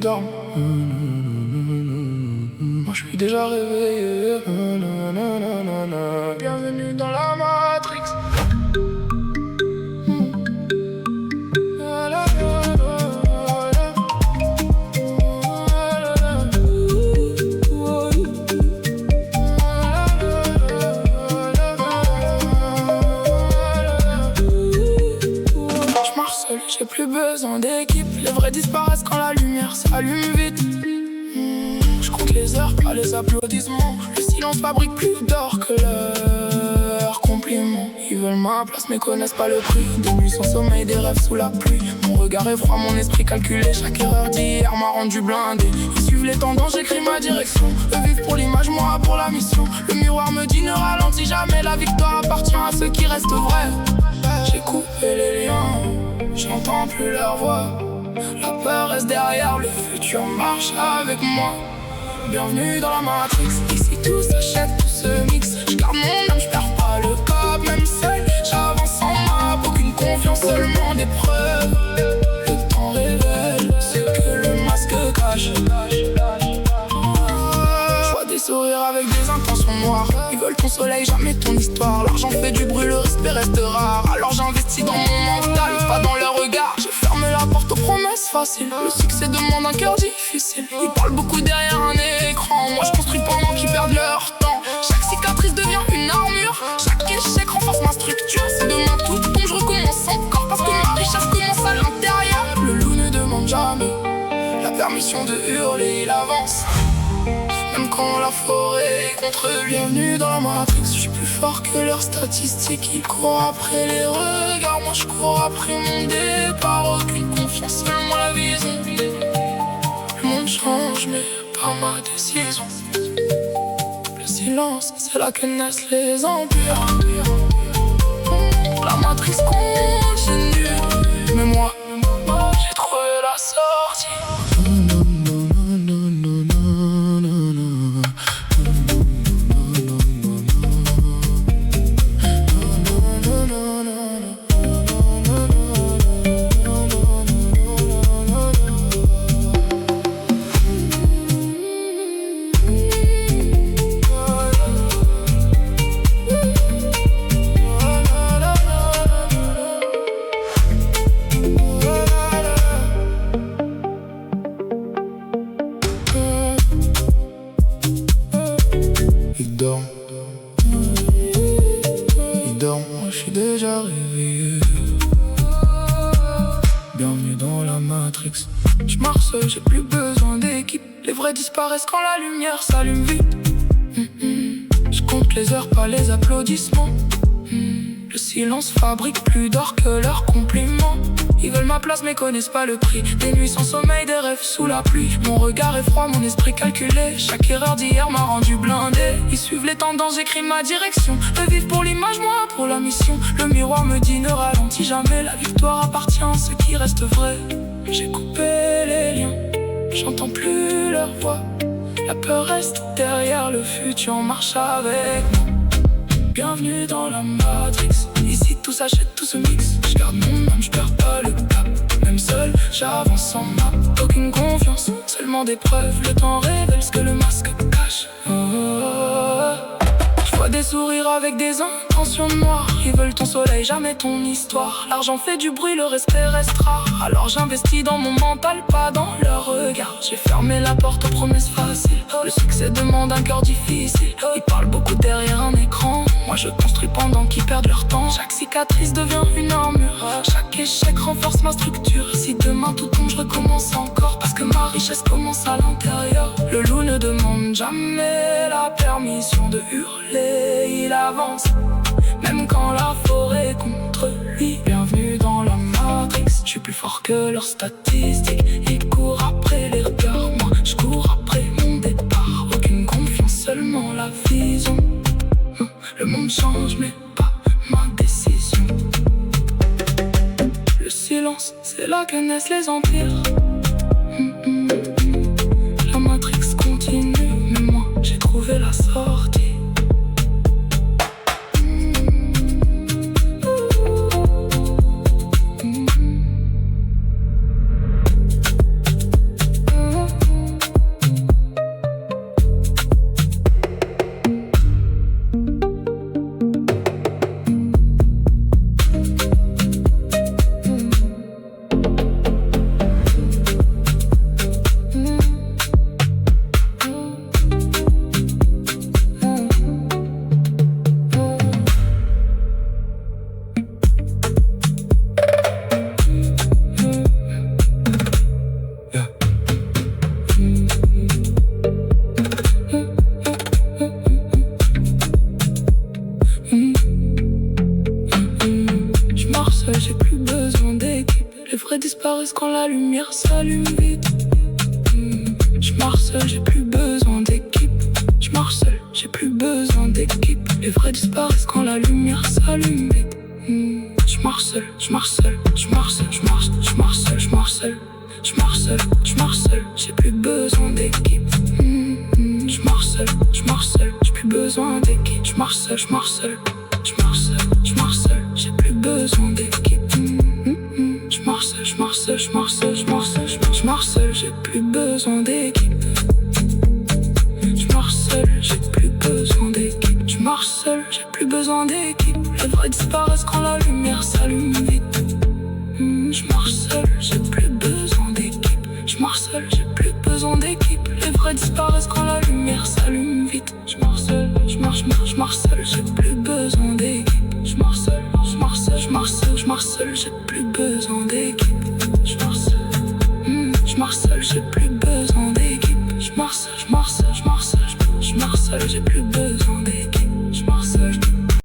dorment. Moi je suis déjà réveillé. Bienvenue dans la Matrix. J'ai plus besoin d'équipe, les vrais disparaissent quand la lumière s'allume vite. Je compte les heures, pas les applaudissements. Le silence fabrique plus d'or que leurs compliments. Ils veulent ma place mais connaissent pas le prix. Des nuits sans sommeil, des rêves sous la pluie. Mon regard est froid, mon esprit calculé. Chaque erreur d'hier m'a rendu blindé. Ils suivent les tendances, j'écris ma direction. Eux vivent pour l'image, moi pour la mission. Le miroir me dit ne ralentis jamais. La victoire appartient à ceux qui restent vrais. J'ai coupé les liens, j'entends plus leur voix. La peur reste derrière, le futur marche avec moi. Bienvenue dans la Matrix. Ici tout s'achète, tout se mixe. J'garde mon âme, j'perds pas le cap. Même seul, j'avance sans map. Aucune confiance, seulement des preuves. Le temps révèle ce que le masque cache. Je vois des sourires avec des intentions noires. Ils veulent ton soleil, jamais ton histoire. L'argent fait du bruit, le respect reste rare. Alors j'investis dans mon mental, pas dans leur regard. Je ferme la porte aux promesses faciles. Le succès demande un cœur difficile. Ils parlent beaucoup derrière un écran. Moi je construis pendant qu'ils perdent leur temps. Chaque cicatrice devient une armure. Chaque échec renforce ma structure. Si demain tout tombe, je recommence encore. Parce que ma richesse commence à l'intérieur. Le loup ne demande jamais la permission de hurler, il avance. Même quand la forêt est contre lui. Bienvenue dans la Matrix. Je suis plus fort que leurs statistiques. Ils courent après les regards, moi je cours après mon départ. Aucune confiance, seulement la vision. Le monde change mais pas ma décision. Le silence, c'est là que naissent les empires. La matrice continue. Mais moi, j'ai trouvé la sortie. Il dort, moi je suis déjà réveillé. Bienvenue dans la Matrix. Je marche seul, j'ai plus besoin d'équipe. Les vrais disparaissent quand la lumière s'allume vite. Je compte les heures, pas les applaudissements. Le silence fabrique plus d'or que leurs compliments. Ils veulent ma place mais connaissent pas le prix. Des nuits sans sommeil, des rêves sous la pluie. Mon regard est froid, mon esprit calculé. Chaque erreur d'hier m'a rendu blindé. Ils suivent les tendances, j'écris ma direction. Eux vivent pour l'image, moi pour la mission. Le miroir me dit ne ralentis jamais. La victoire appartient à ceux qui restent vrais. J'ai coupé les liens, j'entends plus leur voix. La peur reste derrière, le futur marche avec moi. Bienvenue dans la Matrix. Ici tout s'achète, tout se mixe. J'garde mon âme, j'perds pas le cap. Même seul, j'avance sans map. Aucune confiance, seulement des preuves. Le temps révèle ce que le masque cache. Je vois des sourires avec des intentions noires. Ils veulent ton soleil, jamais ton histoire. L'argent fait du bruit, le respect reste rare. Alors j'investis dans mon mental, pas dans leur regard. J'ai fermé la porte aux promesses faciles. Le succès demande un cœur difficile. Ils parlent beaucoup derrière un écran. Moi je construis pendant qu'ils perdent leur temps. Chaque cicatrice devient une armure. Chaque échec renforce ma structure. Si demain tout tombe, je recommence encore. Parce que ma richesse commence à l'intérieur. Le loup ne demande jamais la permission de hurler, il avance. Même quand la forêt est contre lui. Bienvenue dans la Matrix. Je suis plus fort que leurs statistiques. Ils courent après les regards, moi je cours après mon départ. Aucune confiance, seulement la vision. Le monde change mais pas ma décision. Le silence, c'est là que naissent les empires. La Matrix continue, mais moi j'ai trouvé la sortie. vrais disparaissent quand la lumière s'allume vite. Je marche seul, j'ai plus besoin d'équipe. Je marche seul, j'ai plus besoin d'équipe. Les vrais disparaissent quand la lumière s'allume vite. Je marche seul, je marche seul, je marche seul, je marche seul, je marche seul. Je marche seul, je marche seul, j'ai plus besoin d'équipe. Je marche seul, je marche seul, j'ai plus besoin d'équipe. Je marche seul, je marche seul, je marche seul, je marche seul, j'ai plus besoin d'équipe. Je marche seul, je marche seul, je marche seul, je marche seul, je marche seul, j'ai plus besoin d'équipe. Je marche seul, j'ai plus besoin d'équipe. Je marche seul, j'ai plus besoin d'équipe. Les vrais disparaissent quand la lumière s'allume vite. Je marche seul, j'ai plus besoin d'équipe. Je marche seul, j'ai plus besoin d'équipe. Les vrais disparaissent quand la lumière s'allume vite. Je marche seul, je marche seul, j'ai plus besoin d'équipe. Je marche seul, je marche seul, je marche seul, je marche seul, j'ai plus besoin d'équipe. Je marche seul, je marche seul, j'ai plus besoin d'équipe. Je marche seul, je marche seul, je marche seul, je marche seul, j'ai plus besoin d'équipe.